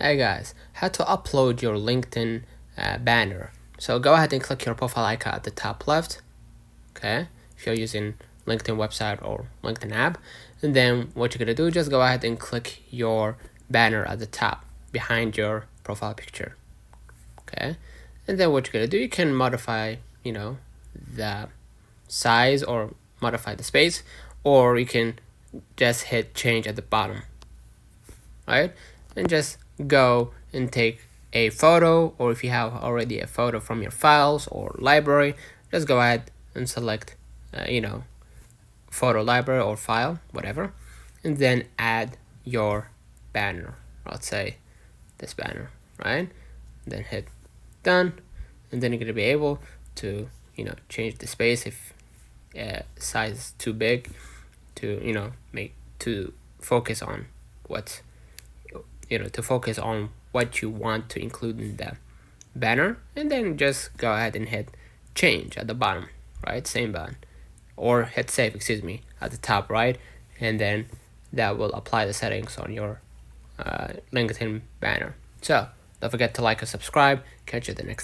Hey guys, how to upload your LinkedIn banner. So go ahead and click your profile icon at the top left, okay, if you're using LinkedIn website or LinkedIn app. And then what you're gonna do, just go ahead and click your banner at the top behind your profile picture, okay. And then what you're gonna do, you can modify, the size or modify the space, or you can just hit change at the bottom, right? And just go and take a photo, or if you have already a photo from your files or library, just go ahead and select photo library or file, whatever, and then add your banner. Let's say this banner, right? Then hit done, and then you're gonna be able to change the space if size is too big to make to focus on what you want to include in the banner. And then just go ahead and hit change at the bottom, right? Same button, or hit save, excuse me, at the top right, and then that will apply the settings on your LinkedIn banner. So don't forget to like and subscribe. Catch you the next